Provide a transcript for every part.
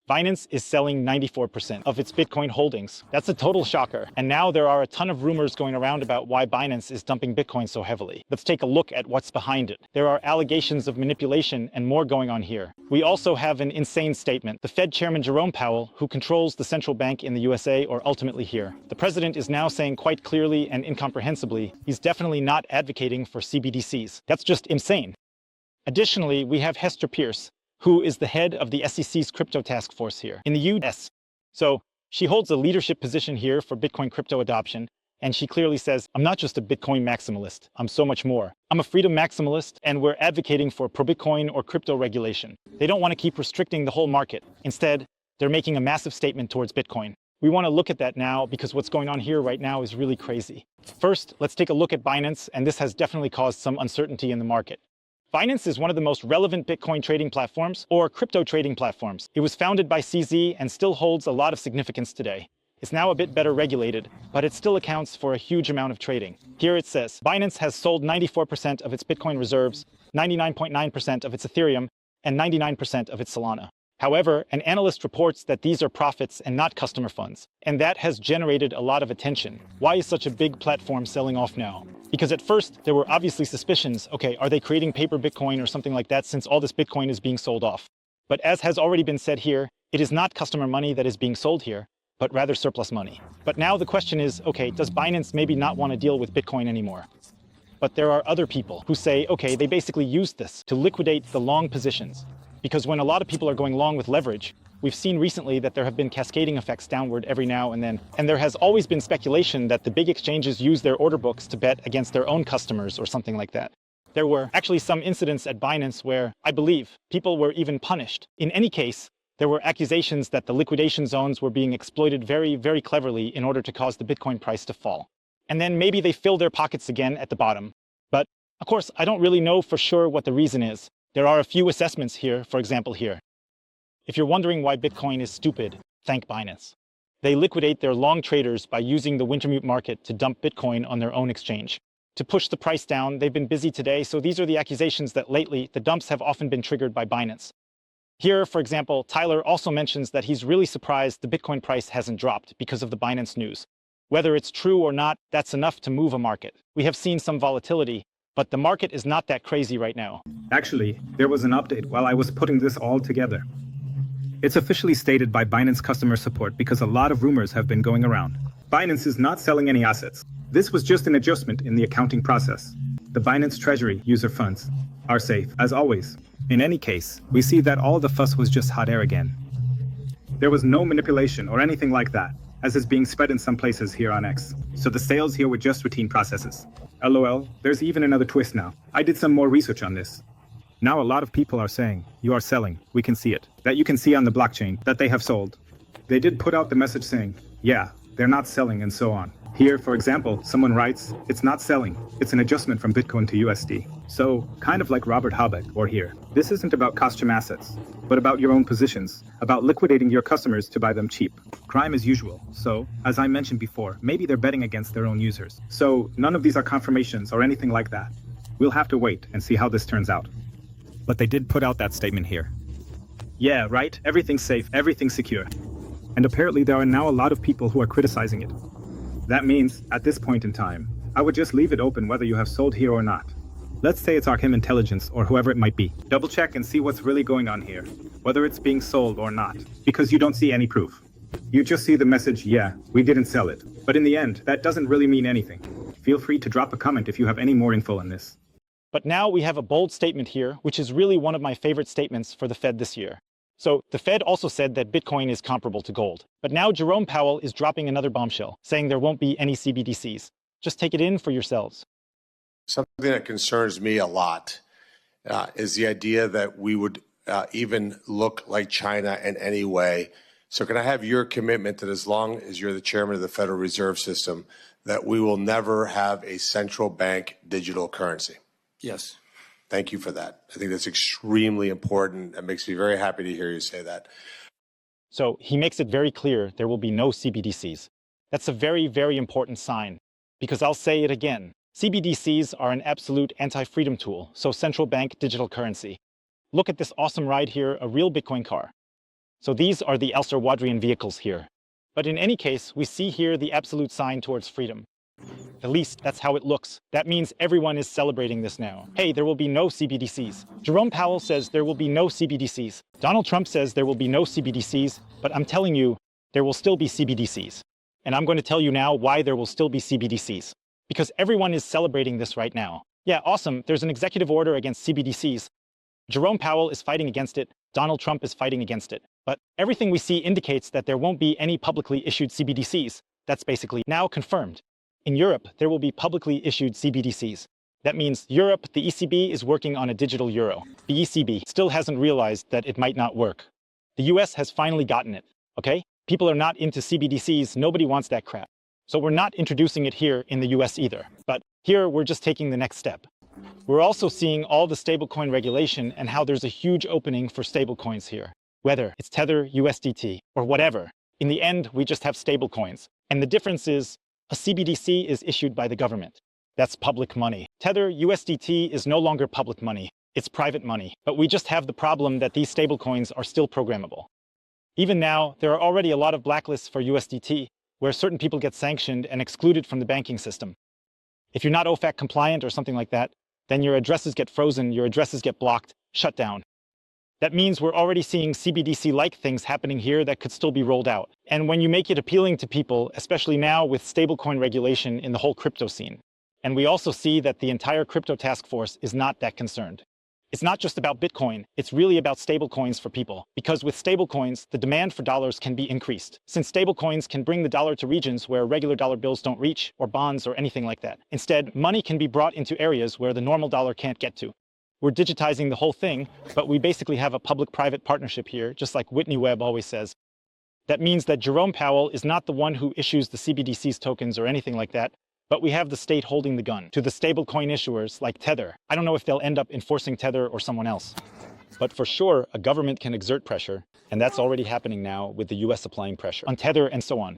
Binance is selling 94% of its Bitcoin holdings. That's a total shocker. And now there are a ton of rumors going around about why Binance is dumping Bitcoin so heavily. Let's take a look at what's behind it. There are allegations of manipulation and more going on here. We also have an insane statement. The Fed Chairman Jerome Powell, who controls the central bank in the USA or ultimately here. The president is now saying quite clearly and incomprehensibly, he's definitely not advocating for CBDCs. That's just insane. Additionally, we have Hester Peirce, who is the head of the SEC's crypto task force here in the US. So she holds a leadership position here for Bitcoin crypto adoption, and she clearly says, I'm not just a Bitcoin maximalist, I'm so much more. I'm a freedom maximalist, and we're advocating for pro-Bitcoin or crypto regulation. They don't want to keep restricting the whole market. Instead, they're making a massive statement towards Bitcoin. We want to look at that now because what's going on here right now is really crazy. First, let's take a look at Binance, and this has definitely caused some uncertainty in the market. Binance is one of the most relevant Bitcoin trading platforms or crypto trading platforms. It was founded by CZ and still holds a lot of significance today. It's now a bit better regulated, but it still accounts for a huge amount of trading. Here it says, Binance has sold 94% of its Bitcoin reserves, 99.9% of its Ethereum, and 99% of its Solana. However, an analyst reports that these are profits and not customer funds, and that has generated a lot of attention. Why is such a big platform selling off now? Because at first, there were obviously suspicions, okay, are they creating paper Bitcoin or something like that since all this Bitcoin is being sold off? But as has already been said here, it is not customer money that is being sold here, but rather surplus money. But now the question is, okay, does Binance maybe not want to deal with Bitcoin anymore? But there are other people who say, okay, they basically used this to liquidate the long positions. Because when a lot of people are going long with leverage, we've seen recently that there have been cascading effects downward every now and then. And there has always been speculation that the big exchanges use their order books to bet against their own customers or something like that. There were actually some incidents at Binance where, I believe, people were even punished. In any case, there were accusations that the liquidation zones were being exploited very, very cleverly in order to cause the Bitcoin price to fall. And then maybe they fill their pockets again at the bottom. But, of course, I don't really know for sure what the reason is. There are a few assessments here, for example here. If you're wondering why Bitcoin is stupid, thank Binance. They liquidate their long traders by using the Wintermute market to dump Bitcoin on their own exchange. To push the price down, they've been busy today, so these are the accusations that lately the dumps have often been triggered by Binance. Here, for example, Tyler also mentions that he's really surprised the Bitcoin price hasn't dropped because of the Binance news. Whether it's true or not, that's enough to move a market. We have seen some volatility, but the market is not that crazy right now. Actually, there was an update while I was putting this all together. It's officially stated by Binance customer support because a lot of rumors have been going around. Binance is not selling any assets. This was just an adjustment in the accounting process. The Binance Treasury user funds are safe, as always. In any case, we see that all the fuss was just hot air again. There was no manipulation or anything like that, as is being spread in some places here on X. So the sales here were just routine processes. LOL, there's even another twist now. I did some more research on this. Now a lot of people are saying, you are selling, we can see it. That you can see on the blockchain, that they have sold. They did put out the message saying, yeah, they're not selling and so on. Here, for example, someone writes, it's not selling, it's an adjustment from Bitcoin to USD. So, kind of like Robert Habeck or here. This isn't about costume assets, but about your own positions, about liquidating your customers to buy them cheap. Crime as usual. So, as I mentioned before, maybe they're betting against their own users. So, none of these are confirmations or anything like that. We'll have to wait and see how this turns out. But they did put out that statement here. Yeah, right? Everything's safe, everything's secure. And apparently there are now a lot of people who are criticizing it. That means, at this point in time, I would just leave it open whether you have sold here or not. Let's say it's Arkham Intelligence or whoever it might be. Double check and see what's really going on here, whether it's being sold or not, because you don't see any proof. You just see the message, yeah, we didn't sell it. But in the end, that doesn't really mean anything. Feel free to drop a comment if you have any more info on this. But now we have a bold statement here, which is really one of my favorite statements for the Fed this year. So the Fed also said that Bitcoin is comparable to gold. But now Jerome Powell is dropping another bombshell, saying there won't be any CBDCs. Just take it in for yourselves. Something that concerns me a lot is the idea that we would even look like China in any way. So can I have your commitment that as long as you're the chairman of the Federal Reserve System, that we will never have a central bank digital currency? Yes. Thank you for that. I think that's extremely important. It makes me very happy to hear you say that. So he makes it very clear there will be no CBDCs. That's a very, very important sign, because I'll say it again. CBDCs are an absolute anti-freedom tool, so central bank digital currency. Look at this awesome ride here, a real Bitcoin car. So these are the Elster-Wadrian vehicles here. But in any case, we see here the absolute sign towards freedom. At least that's how it looks. That means everyone is celebrating this now. Hey, there will be no CBDCs. Jerome Powell says there will be no CBDCs. Donald Trump says there will be no CBDCs, but I'm telling you, there will still be CBDCs. And I'm going to tell you now why there will still be CBDCs. Because everyone is celebrating this right now. Yeah, awesome, there's an executive order against CBDCs. Jerome Powell is fighting against it. Donald Trump is fighting against it. But everything we see indicates that there won't be any publicly issued CBDCs. That's basically now confirmed. In Europe, there will be publicly issued CBDCs. That means Europe, the ECB, is working on a digital euro. The ECB still hasn't realized that it might not work. The US has finally gotten it, okay? People are not into CBDCs, nobody wants that crap. So we're not introducing it here in the US either. But here, we're just taking the next step. We're also seeing all the stablecoin regulation and how there's a huge opening for stablecoins here. Whether it's Tether, USDT, or whatever. In the end, we just have stablecoins. And the difference is, a CBDC is issued by the government. That's public money. Tether, USDT is no longer public money. It's private money. But we just have the problem that these stablecoins are still programmable. Even now, there are already a lot of blacklists for USDT, where certain people get sanctioned and excluded from the banking system. If you're not OFAC compliant or something like that, then your addresses get frozen, your addresses get blocked, shut down. That means we're already seeing CBDC-like things happening here that could still be rolled out. And when you make it appealing to people, especially now with stablecoin regulation in the whole crypto scene. And we also see that the entire crypto task force is not that concerned. It's not just about Bitcoin, it's really about stablecoins for people. Because with stablecoins, the demand for dollars can be increased. Since stablecoins can bring the dollar to regions where regular dollar bills don't reach, or bonds or anything like that. Instead, money can be brought into areas where the normal dollar can't get to. We're digitizing the whole thing, but we basically have a public-private partnership here, just like Whitney Webb always says. That means that Jerome Powell is not the one who issues the CBDCs tokens or anything like that, but we have the state holding the gun to the stablecoin issuers like Tether. I don't know if they'll end up enforcing Tether or someone else. But for sure, a government can exert pressure, and that's already happening now with the US applying pressure on Tether and so on.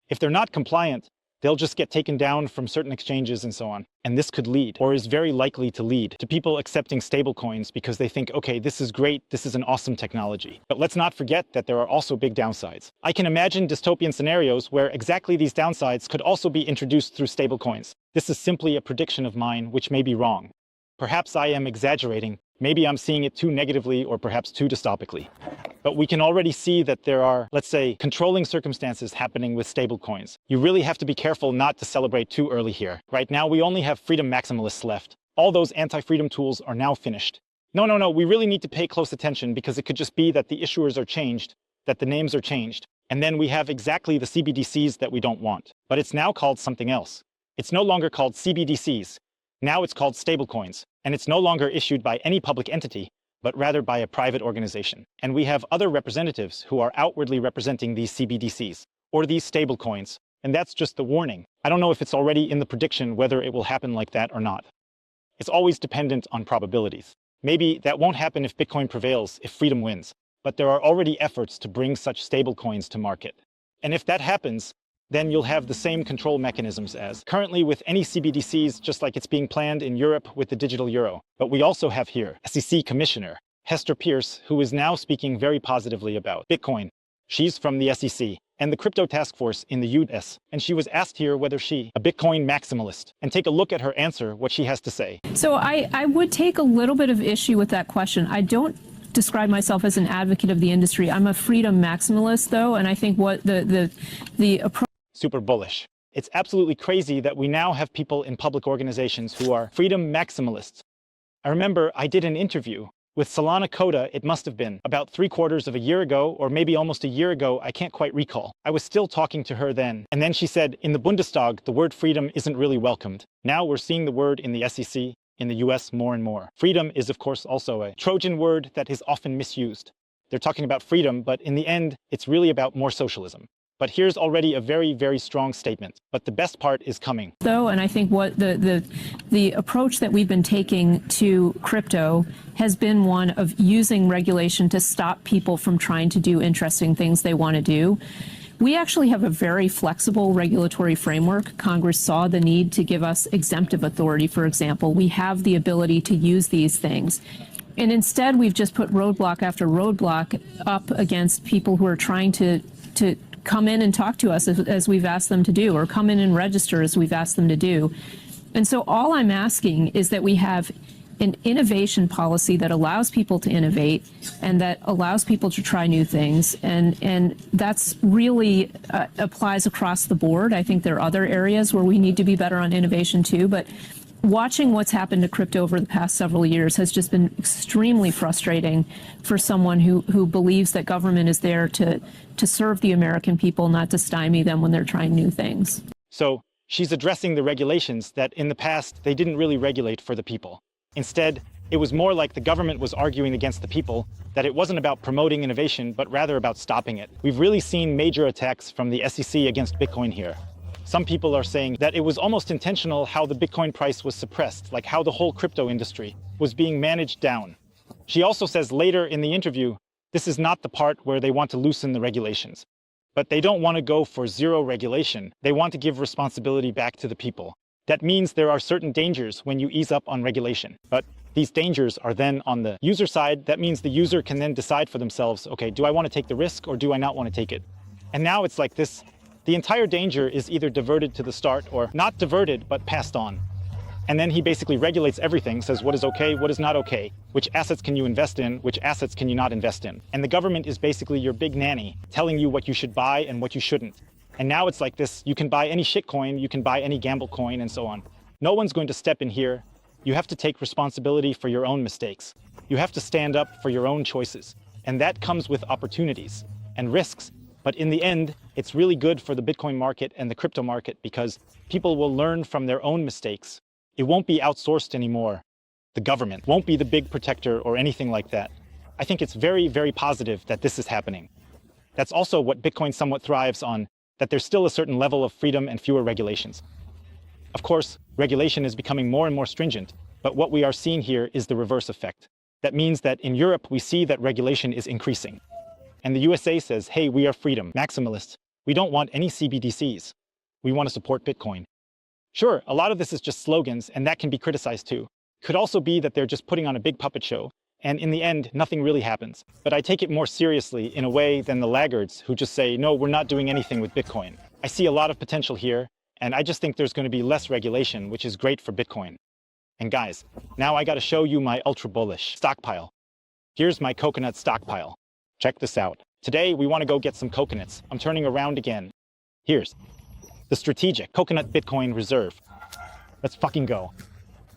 If they're not compliant, they'll just get taken down from certain exchanges and so on. And this could lead, or is very likely to lead, to people accepting stablecoins because they think, okay, this is great, this is an awesome technology. But let's not forget that there are also big downsides. I can imagine dystopian scenarios where exactly these downsides could also be introduced through stablecoins. This is simply a prediction of mine, which may be wrong. Perhaps I am exaggerating. Maybe I'm seeing it too negatively or perhaps too dystopically. But we can already see that there are, let's say, controlling circumstances happening with stablecoins. You really have to be careful not to celebrate too early here. Right now, we only have freedom maximalists left. All those anti-freedom tools are now finished. No, we really need to pay close attention because it could just be that the issuers are changed, that the names are changed, and then we have exactly the CBDCs that we don't want. But it's now called something else. It's no longer called CBDCs. Now it's called stablecoins, and it's no longer issued by any public entity, but rather by a private organization. And we have other representatives who are outwardly representing these CBDCs, or these stablecoins, and that's just the warning. I don't know if it's already in the prediction whether it will happen like that or not. It's always dependent on probabilities. Maybe that won't happen if Bitcoin prevails, if freedom wins, but there are already efforts to bring such stablecoins to market. And if that happens, then you'll have the same control mechanisms as currently with any CBDCs, just like it's being planned in Europe with the digital euro. But we also have here SEC Commissioner Hester Peirce, who is now speaking very positively about Bitcoin. She's from the SEC and the crypto task force in the US, and she was asked here whether she a Bitcoin maximalist. And take a look at her answer, what she has to say. So I would take a little bit of issue with that question. I don't describe myself as an advocate of the industry. I'm a freedom maximalist, though, and I think what the approach super bullish. It's absolutely crazy that we now have people in public organizations who are freedom maximalists. I remember I did an interview with Solana Coda, it must have been about 3/4 of a year ago, or maybe almost a year ago, I can't quite recall. I was still talking to her then. And then she said, in the Bundestag, the word freedom isn't really welcomed. Now we're seeing the word in the SEC, in the US more and more. Freedom is, of course, also a Trojan word that is often misused. They're talking about freedom, but in the end, it's really about more socialism. But here's already a very, very strong statement. But the best part is coming. Though, and I think what the approach that we've been taking to crypto has been one of using regulation to stop people from trying to do interesting things they want to do. We actually have a very flexible regulatory framework. Congress saw the need to give us exemptive authority, for example. We have the ability to use these things. And instead, we've just put roadblock after roadblock up against people who are trying to come in and talk to us as we've asked them to do, or come in and register as we've asked them to do. And so all I'm asking is that we have an innovation policy that allows people to innovate and that allows people to try new things. And that's really applies across the board. I think there are other areas where we need to be better on innovation too. But watching what's happened to crypto over the past several years has just been extremely frustrating for someone who believes that government is there to serve the American people, not to stymie them when they're trying new things. So she's addressing the regulations that in the past they didn't really regulate for the people. Instead, it was more like the government was arguing against the people, that it wasn't about promoting innovation, but rather about stopping it. We've really seen major attacks from the SEC against Bitcoin here. Some people are saying that it was almost intentional how the Bitcoin price was suppressed, like how the whole crypto industry was being managed down. She also says later in the interview, this is not the part where they want to loosen the regulations. But they don't want to go for zero regulation. They want to give responsibility back to the people. That means there are certain dangers when you ease up on regulation. But these dangers are then on the user side. That means the user can then decide for themselves, okay, do I want to take the risk or do I not want to take it? And now it's like this. The entire danger is either diverted to the start or not diverted, but passed on. And then he basically regulates everything, says what is okay, what is not okay, which assets can you invest in, which assets can you not invest in. And the government is basically your big nanny, telling you what you should buy and what you shouldn't. And now it's like this, you can buy any shitcoin, you can buy any gamble coin, and so on. No one's going to step in here. You have to take responsibility for your own mistakes. You have to stand up for your own choices. And that comes with opportunities and risks. But in the end, it's really good for the Bitcoin market and the crypto market because people will learn from their own mistakes. It won't be outsourced anymore. The government won't be the big protector or anything like that. I think it's very, very positive that this is happening. That's also what Bitcoin somewhat thrives on, that there's still a certain level of freedom and fewer regulations. Of course, regulation is becoming more and more stringent, but what we are seeing here is the reverse effect. That means that in Europe, we see that regulation is increasing. And the USA says, hey, we are freedom, maximalists. We don't want any CBDCs. We want to support Bitcoin. Sure, a lot of this is just slogans, and that can be criticized too. Could also be that they're just putting on a big puppet show, and in the end, nothing really happens. But I take it more seriously in a way than the laggards who just say, no, we're not doing anything with Bitcoin. I see a lot of potential here, and I just think there's going to be less regulation, which is great for Bitcoin. And guys, now I got to show you my ultra bullish stockpile. Here's my coconut stockpile. Check this out. Today, we want to go get some coconuts. I'm turning around again. Here's the strategic coconut Bitcoin reserve. Let's fucking go.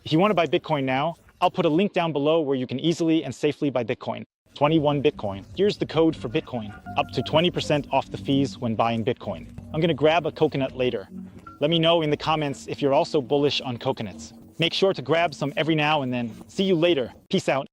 If you want to buy Bitcoin now, I'll put a link down below where you can easily and safely buy Bitcoin. 21 Bitcoin. Here's the code for Bitcoin. Up to 20% off the fees when buying Bitcoin. I'm going to grab a coconut later. Let me know in the comments if you're also bullish on coconuts. Make sure to grab some every now and then. See you later. Peace out.